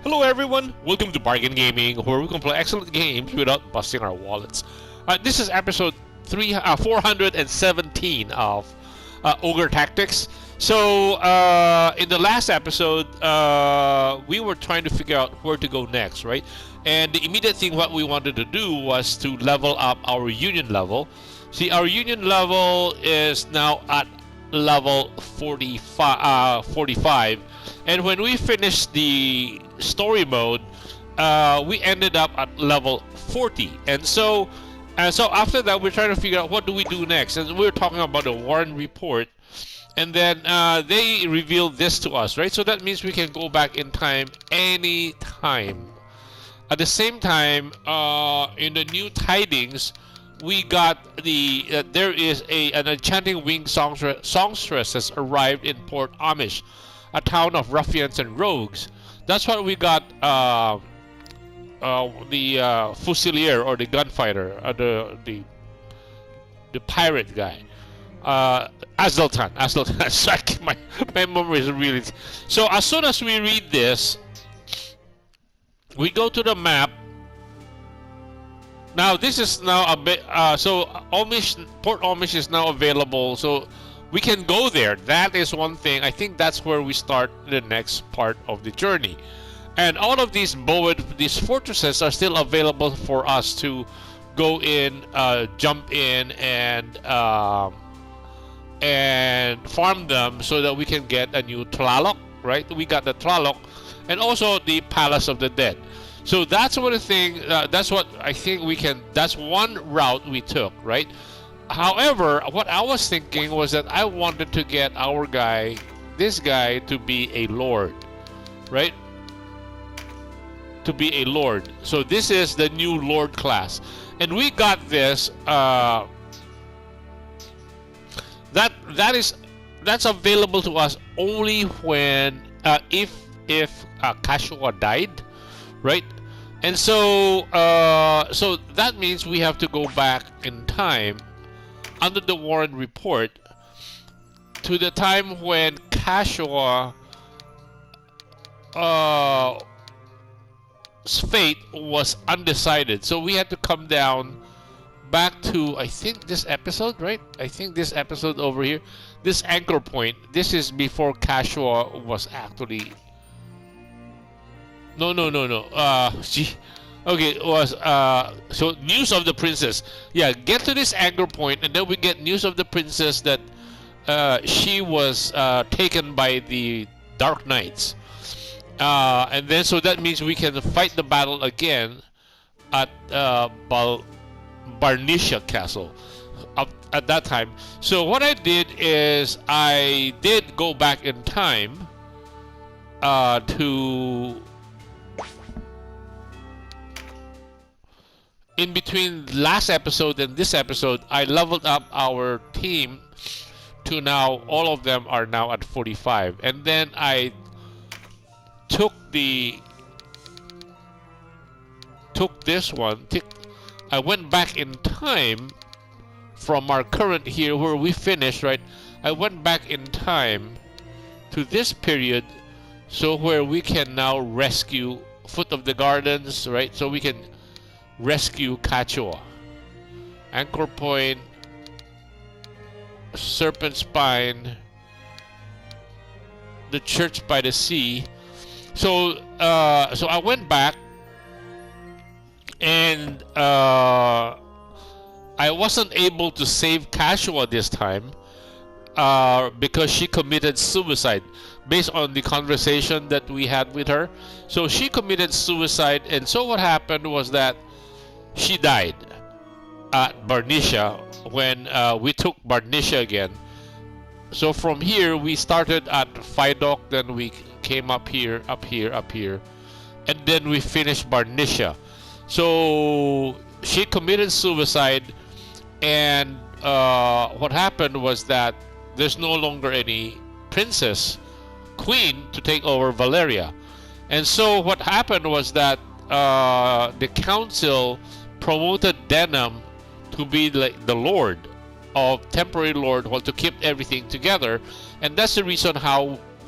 Hello everyone, welcome to Bargain Gaming, where we can play excellent games without busting our wallets. This is episode 417 of Ogre Tactics. So, in the last episode, we were trying to figure out where to go next, right? And the immediate thing what we wanted to do was to level up our union level. See, our union level is now at level 45, and when we finished the story mode, we ended up at level 40. And so after that, we're trying to figure out what do we do next. And we're talking about the Warren report, and then they revealed this to us, right? So that means we can go back in time any time. At the same time, in the new tidings, we got the there is an enchanting winged songstress has arrived in Port Amish, a town of ruffians and rogues. That's what we got. The Fusilier, or the gunfighter, the pirate guy, Asdaltan. Sorry, my memory is really. So as soon as we read this, we go to the map. Now this is now a bit. So Port Amish is now available. So we can go there. That is one thing. I think that's where we start the next part of the journey. And all of these these fortresses are still available for us to go in, jump in, and farm them so that we can get a new Tlaloc, right? We got the Tlaloc, and also the Palace of the Dead. So that's one thing. That's what I think we can. That's one route we took, right? However, what I was thinking was that I wanted to get our guy, this guy, to be a lord, right? To be a lord. So this is the new lord class, and we got this. That's available to us only when if Kashua died, right? And so so that means we have to go back in time under the Warren report to the time when Kashua fate was undecided. So we had to come down back to, I think, this episode, right? I think this episode over here, this anchor point. This is before Kashua was actually. No. Okay, it was so news of the princess. Yeah, get to this anchor point, and then we get news of the princess that she was taken by the Dark Knights. And then so that means we can fight the battle again at Barnisha Castle at that time. So what I did is I did go back in time to in between last episode and this episode. I leveled up our team to now all of them are now at 45, and then I took this one. I went back in time from our current here where we finished, right? I went back in time to this period, so where we can now rescue Foot of the Gardens, right? So we can rescue Kachua, Anchor Point, Serpent Spine, the Church by the Sea. So so I went back, and I wasn't able to save Kashua this time because she committed suicide based on the conversation that we had with her. So she committed suicide, and so what happened was that she died at Barnisha when we took Barnisha again. So from here we started at Fidok, then we came up here, and then we finished Barnisha. So she committed suicide, and what happened was that there's no longer any queen to take over Valeria. And so what happened was that the council promoted Denham to be like the lord of temporary lord, to keep everything together, and that's the reason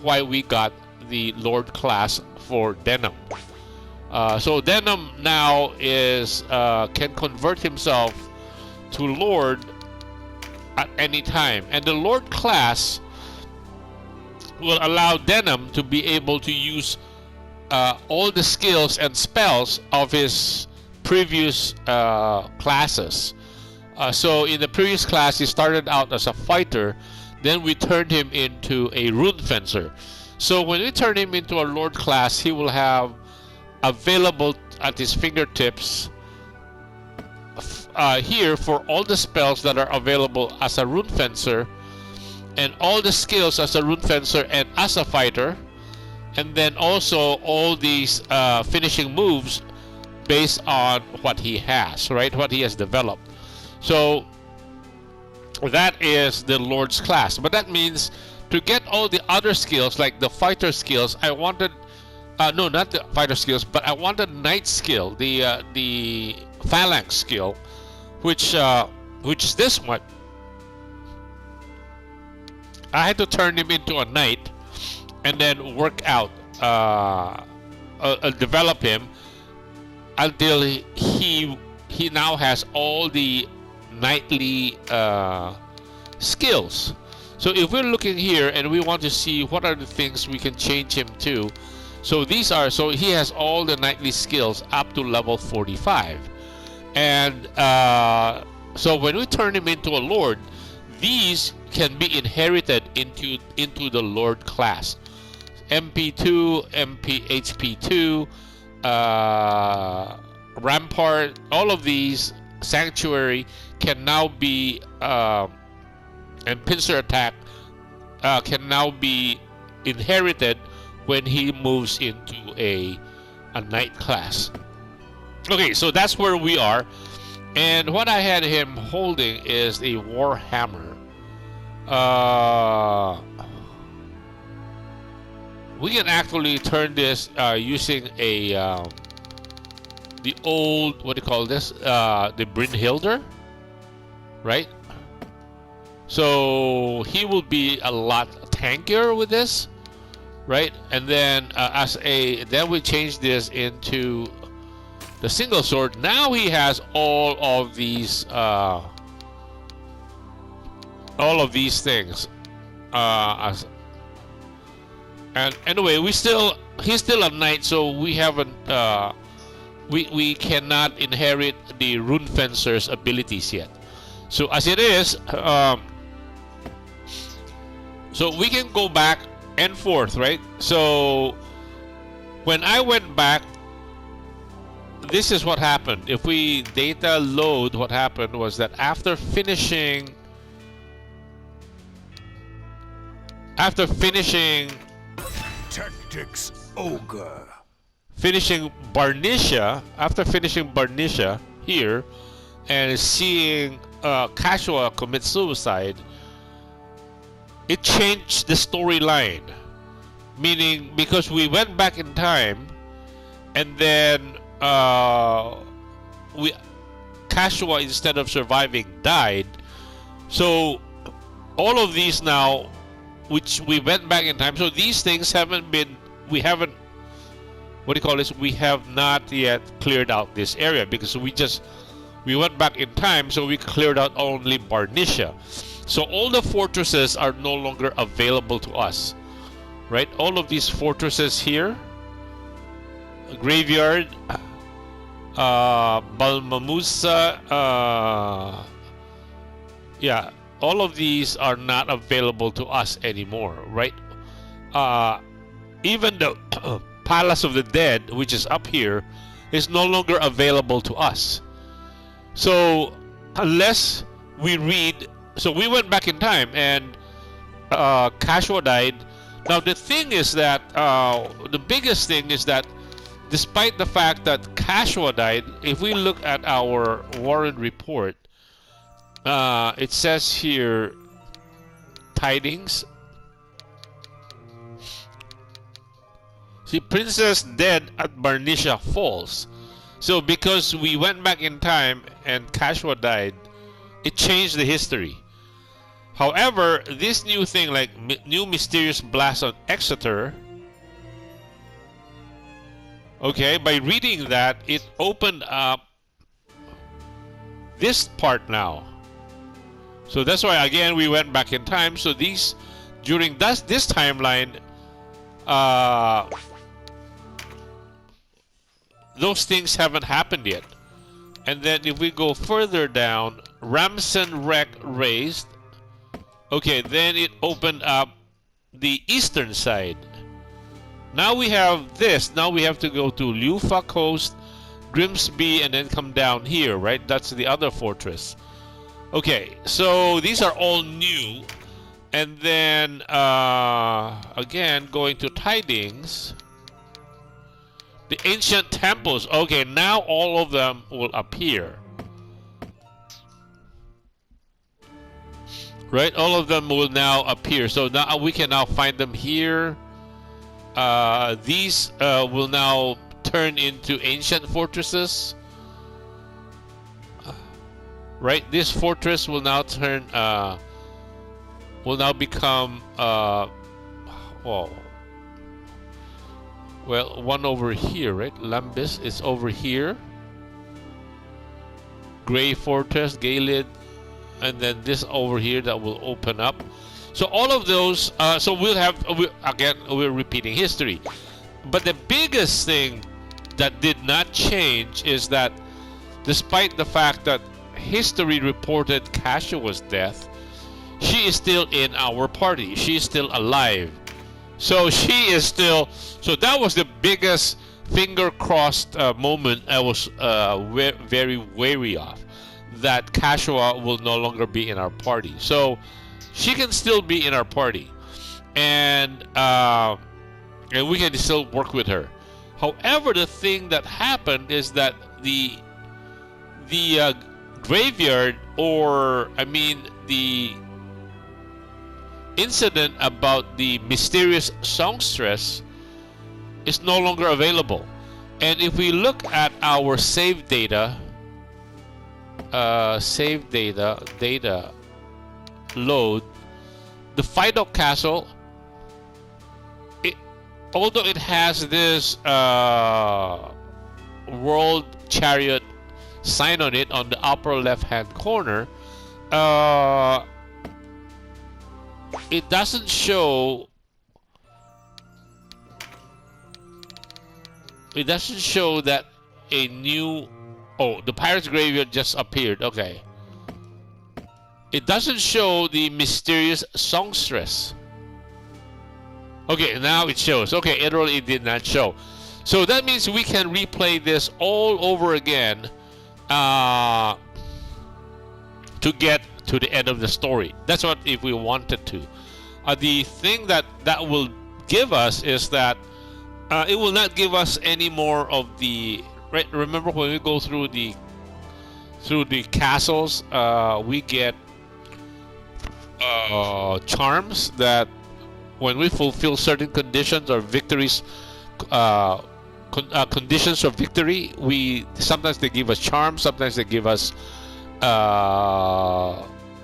why we got the Lord class for Denim. So Denim now is can convert himself to Lord at any time, and the Lord class will allow Denim to be able to use all the skills and spells of his previous classes. So in the previous class, he started out as a fighter, then we turned him into a rune fencer. So when we turn him into a Lord class, he will have available at his fingertips here for all the spells that are available as a rune fencer, and all the skills as a rune fencer and as a fighter, and then also all these finishing moves based on what he has, right? What he has developed. So that is the Lord's class. But that means to get all the other skills, like the fighter skills, I wanted no, not the fighter skills, but I wanted knight skill, the phalanx skill, which is this one. I had to turn him into a knight and then work out, develop him until he now has all the knightly skills. So if we're looking here and we want to see what are the things we can change him to, so these are, so he has all the knightly skills up to level 45, and so when we turn him into a Lord, these can be inherited into the Lord class. MP2, HP2, Rampart, all of these, Sanctuary, can now be, and Pincer Attack can now be inherited when he moves into a knight class. Okay, so that's where we are. And what I had him holding is a war hammer. We can actually turn this using a the old, what do you call this? The Brynhilder, right? So he will be a lot tankier with this, right? And then then we change this into the single sword. Now he has all of these things. And anyway, he's still a knight, so we haven't we cannot inherit the rune fencer's abilities yet. So as it is, so we can go back and forth, right? So when I went back, this is what happened. If we data load, what happened was that after finishing Tactics Ogre, finishing Barnisha here, and seeing Casual commit suicide, it changed the storyline. Meaning, because we went back in time, and then Casual, instead of surviving, died. So all of these now, which we went back in time, so these things we have not yet cleared out this area, because we went back in time, so we cleared out only Barnisha. So all the fortresses are no longer available to us, right? All of these fortresses here, Graveyard, Balmamusa, yeah, all of these are not available to us anymore, right? Even the Palace of the Dead, which is up here, is no longer available to us. So unless we read, so we went back in time and Casual died. Now the thing is that the biggest thing is that despite the fact that Casual died, if we look at our Warren report, it says here, tidings. See, Princess dead at Barnisha Falls. So because we went back in time and Casual died, it changed the history. However, this new thing, like new mysterious blast on Exeter, Okay, by reading that, it opened up this part now. So that's why again we went back in time. So these during this timeline, those things haven't happened yet. And then if we go further down, Ramson Wreck raised. Okay, then it opened up the eastern side. Now we have this. Now we have to go to Lufa Coast, Grimsby, and then come down here, right? That's the other fortress. Okay, so these are all new. And then, again, going to Tidings. The ancient temples. Okay, now all of them will appear. Right? All of them will now appear. So now we can now find them here. These will now turn into ancient fortresses. Right? This fortress will now turn, will now become, well, one over here, right? Lambis is over here. Grey Fortress, Gaelid, and then this over here that will open up. So all of those, so we'll have, again, we're repeating history. But the biggest thing that did not change is that despite the fact that history reported Cassio's death, she is still in our party. She is still alive. So she is still, so that was the biggest finger crossed moment I was very wary of, that Cassio will no longer be in our party. So she can still be in our party, and we can still work with her. However, the thing that happened is that the graveyard, or I mean the incident about the mysterious songstress, is no longer available. And if we look at our save data, data load, the Fido Castle, although it has this World Chariot sign on it on the upper left hand corner, it doesn't show that a new, oh, the Pirate's Graveyard just appeared. Okay, it doesn't show the mysterious songstress. Okay, now it shows. Okay, earlier it did not show. So that means we can replay this all over again to get to the end of the story. That's what if we wanted to. The thing that will give us is that it will not give us any more of the, right? Remember when we go through the castles, we get charms that when we fulfill certain conditions or victories, conditions of victory, sometimes they give us charms, sometimes they give us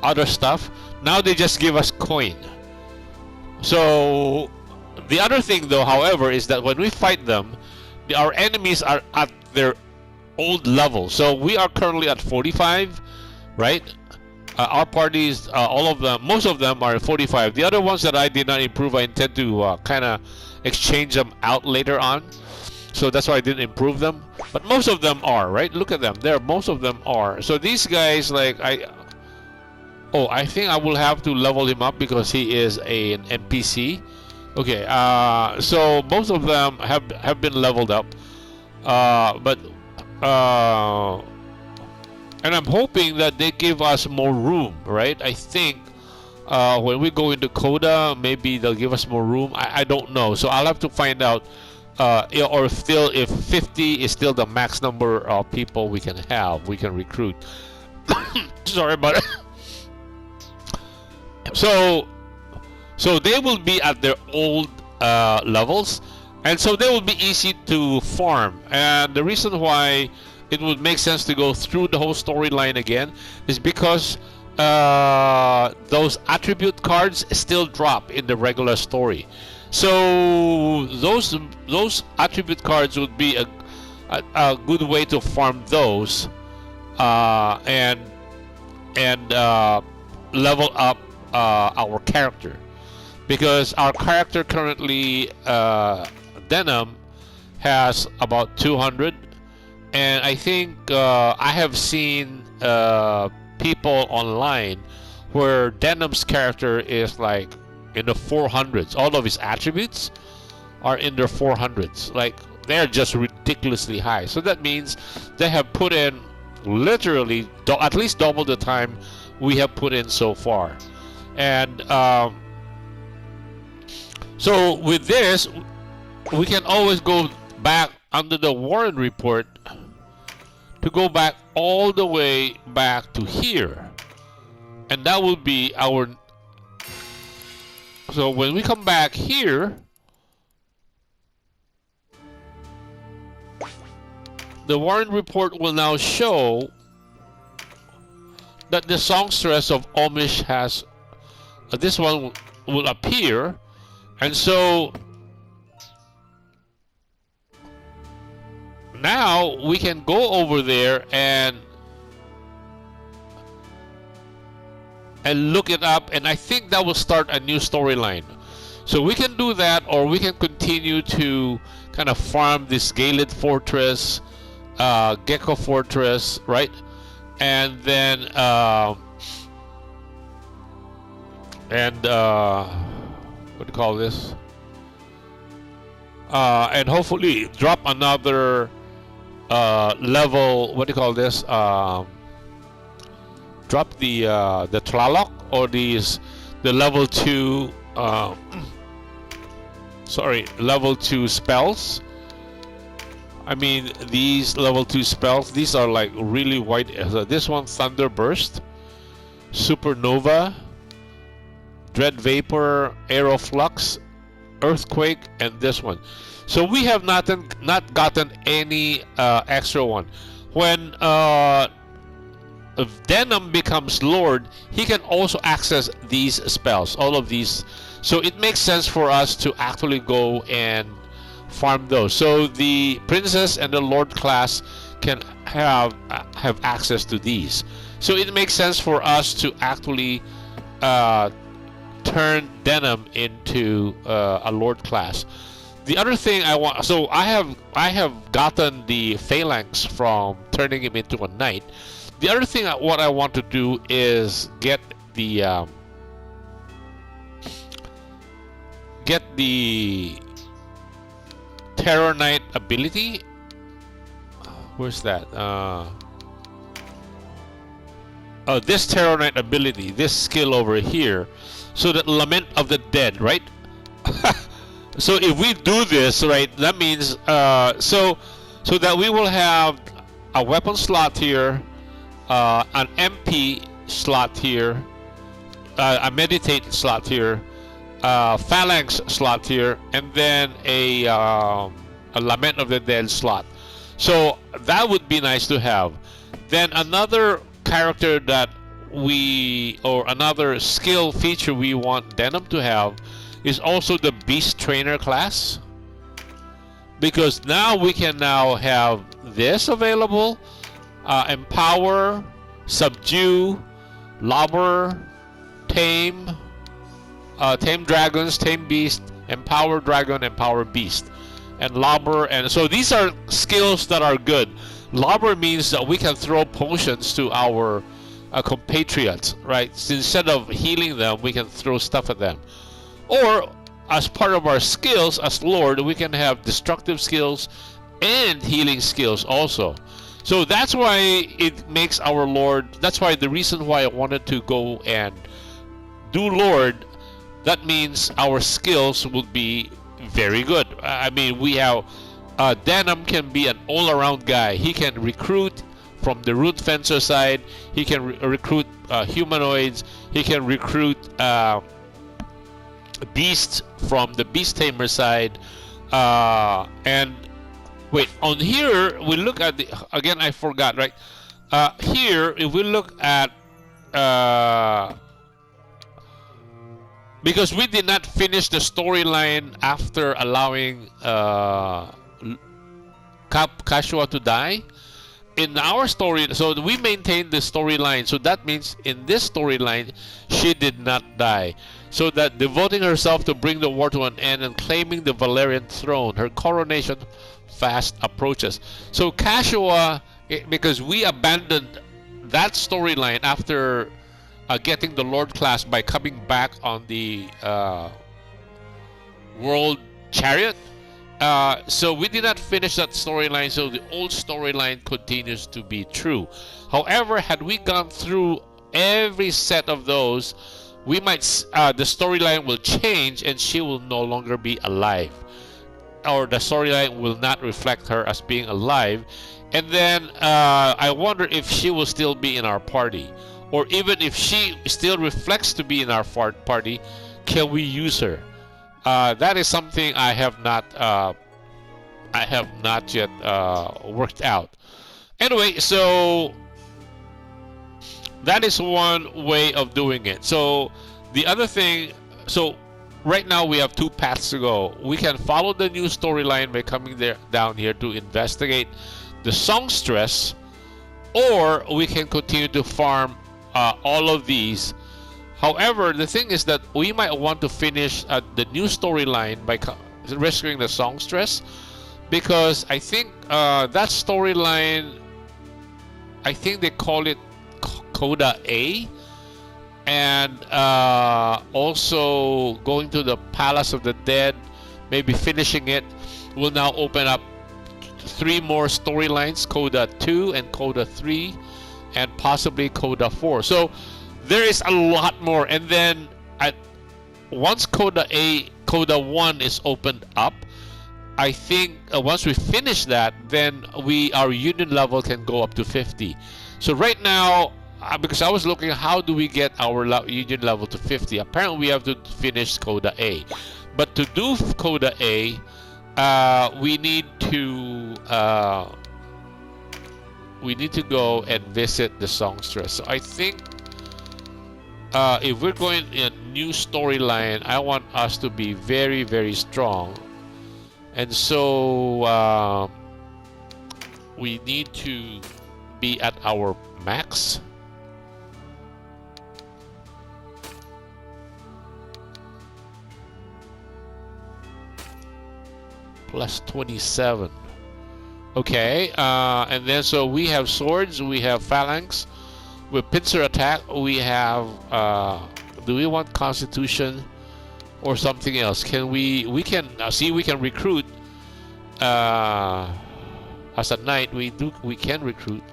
other stuff. Now they just give us coin. So the other thing though, however, is that when we fight them, our enemies are at their old level. So we are currently at 45, right? Our parties, all of them, most of them are 45. The other ones that I did not improve, I intend to kind of exchange them out later on. So that's why I didn't improve them. But most of them are, right? Look at them. Most of them are. So these guys, like, I think I will have to level him up because he is an NPC. Okay, so most of them have been leveled up. And I'm hoping that they give us more room, right? I think when we go into Coda, maybe they'll give us more room. I don't know. So I'll have to find out. Or if 50 is still the max number of people we can recruit. Sorry about it. So they will be at their old levels, and so they will be easy to farm. And the reason why it would make sense to go through the whole storyline again is because those attribute cards still drop in the regular story. So those attribute cards would be a good way to farm those, and level up our character, because our character currently, Denim, has about 200, and I think I have seen people online where Denim's character is like in the 400s. All of his attributes are in their 400s. Like, they're just ridiculously high. So that means they have put in literally at least double the time we have put in so far. And so with this, we can always go back under the Warren report to go back all the way back to here, and that will be our. So when we come back here, the Warren report will now show that the songstress of Omish has, this one will appear, and so now we can go over there and look it up, and I think that will start a new storyline. So we can do that, or we can continue to kind of farm this Galid Fortress, Gecko Fortress, right? And then what do you call this? And hopefully drop another level. What do you call this? Drop the Tlaloc, or the level 2. Sorry, level 2 spells. I mean, these level 2 spells, these are like really white. This one, Thunder Burst, Supernova, Dread Vapor, Aero Flux, Earthquake, and this one. So we have not gotten any extra one. When Denim becomes Lord, he can also access these spells, all of these. So it makes sense for us to actually go and farm those. So the Princess and the Lord class can have access to these. So it makes sense for us to actually turn Denim into a Lord class. The other thing I want, so I have gotten the Phalanx from turning him into a knight. The other thing what I want to do is get the Terror Knight ability. Where's that? This Terror Knight ability, this skill over here. So that Lament of the Dead, right? So if we do this, right, that means so that we will have a weapon slot here, an MP slot here, a meditate slot here, Phalanx slot here, and then a Lament of the Dead slot. So that would be nice to have. Then another character that another skill feature we want Denim to have is also the Beast Trainer class, because now we can now have this available. Empower, Subdue, Lobber, Tame, Tame Dragons, Tame Beast, Empower Dragon, Empower Beast, and Lobber. And so these are skills that are good. Lobber means that we can throw potions to our compatriots, right? So instead of healing them, we can throw stuff at them. Or as part of our skills as Lord, we can have destructive skills and healing skills also. So that's why it makes our Lord, that's why the reason why I wanted to go and do Lord, that means our skills will be very good. I mean, we have, Denim can be an all-around guy. He can recruit from the Root Fencer side, he can recruit humanoids, he can recruit beasts from the Beast Tamer side, and wait, on here we look at the, again I forgot, right? Here if we look at because we did not finish the storyline after allowing Kashua to die. In our story, so we maintained the storyline. So that means in this storyline, she did not die. So that devoting herself to bring the war to an end and claiming the Valerian throne, her coronation fast approaches. So Kashua, because we abandoned that storyline after getting the Lord class by coming back on the World Chariot. So we did not finish that storyline, so the old storyline continues to be true. However, had we gone through every set of those, we might the storyline will change and she will no longer be alive, or the storyline will not reflect her as being alive. And then I wonder if she will still be in our party, or even if she still reflects to be in our party, can we use her? That is something I have not yet worked out. Anyway, so that is one way of doing it. So the other thing, so right now we have two paths to go. We can follow the new storyline by coming down here to investigate the songstress, or we can continue to farm all of these. However, the thing is that we might want to finish the new storyline by rescuing the songstress, because I think that storyline, I think they call it Coda A, and also going to the Palace of the Dead, maybe finishing it, will now open up 3 more storylines, Coda 2 and Coda 3, and possibly Coda 4. So there is a lot more. And then once Coda 1 is opened up, I think once we finish that, then our union level can go up to 50. So right now, because I was looking, how do we get our union level to 50? Apparently we have to finish Coda A. But to do Coda A, we need to go and visit the songstress. So I think if we're going in a new storyline, I want us to be very, very strong. And so we need to be at our max. Plus 27. Okay, and then so we have swords, we have phalanx, with pincer attack, we have do we want constitution or something else? Can we can see, we can recruit as a knight. We can recruit,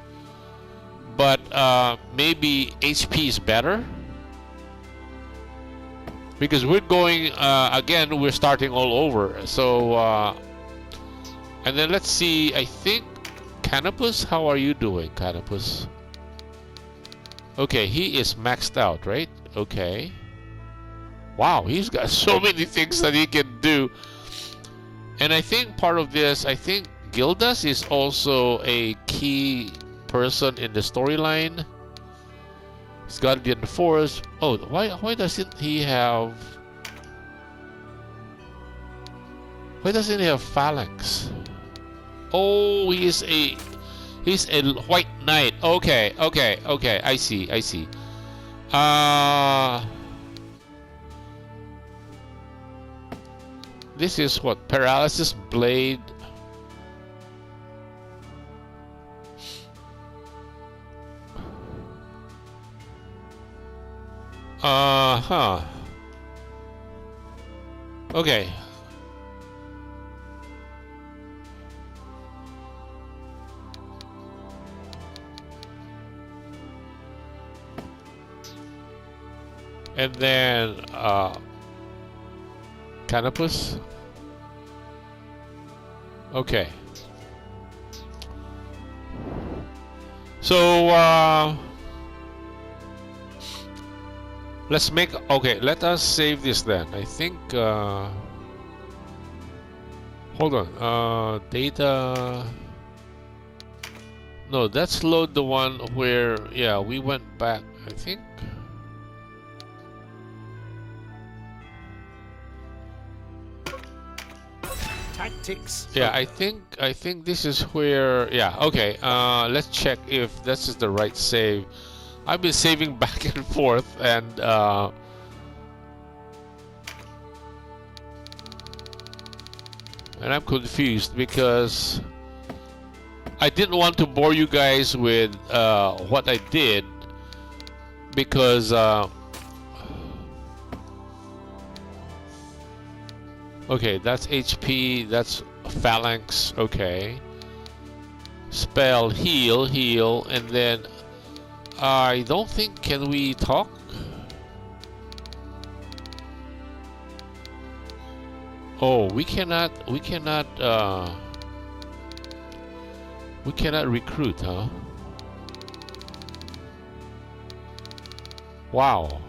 but maybe HP is better, because we're going again, we're starting all over. So and then let's see, I think Canopus, how are you doing, Canopus? Okay, he is maxed out, right? Okay. Wow, he's got so many things that he can do. And I think part of this, I think Gildas is also a key person in the storyline. He's Guardian Force. Oh, why doesn't he have... Why doesn't he have Phalanx? Oh, he's a white knight. Okay. I see. This is what? Paralysis Blade. Okay. And then Canopus. Okay. So let's make, okay, let us save this then. I think hold on, data. No, let's load the one where, yeah, we went back, I think. Tactics. Yeah, I think this is where. Yeah, okay. Let's check if this is the right save. I've been saving back and forth, and I'm confused because I didn't want to bore you guys with what I did, because okay, that's HP, that's phalanx. Okay, spell, heal, and then I don't think, can we talk? Oh, we cannot recruit, huh? Wow.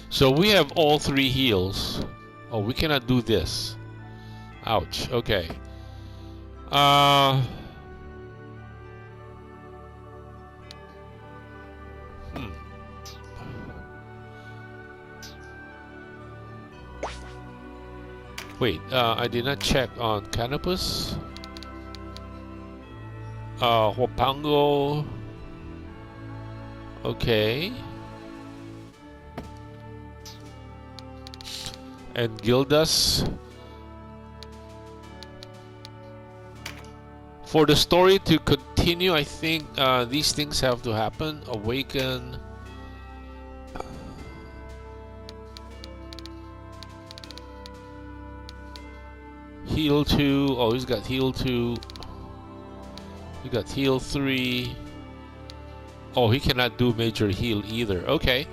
So we have all 3 heals. Oh, we cannot do this. Ouch. Okay. Wait, I did not check on Canopus. Huapango. Okay. And Gildas. For the story to continue, I think these things have to happen. Awaken. Heal 2. Oh, he's got heal 2. He got heal 3. Oh, he cannot do major heal either. Okay.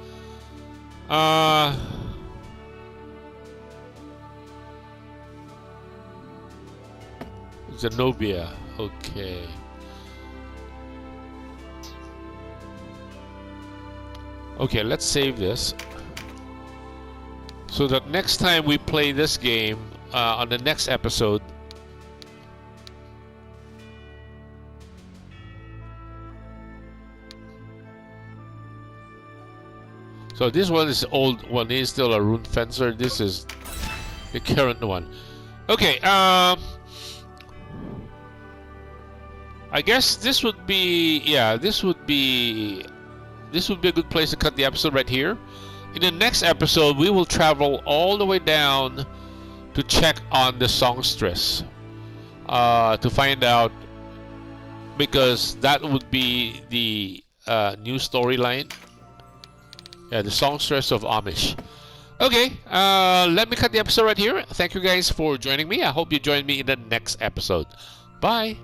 Zenobia. Okay. Okay, let's save this. So that next time we play this game, on the next episode, so this one is old one, is still a rune fencer. This is the current one. Okay, I guess this would be, yeah, this would be a good place to cut the episode right here. In the next episode, we will travel all the way down to check on the songstress, to find out, because that would be the new storyline. Yeah, the songstress of Amish. Okay, let me cut the episode right here. Thank you guys for joining me. I hope you join me in the next episode. Bye.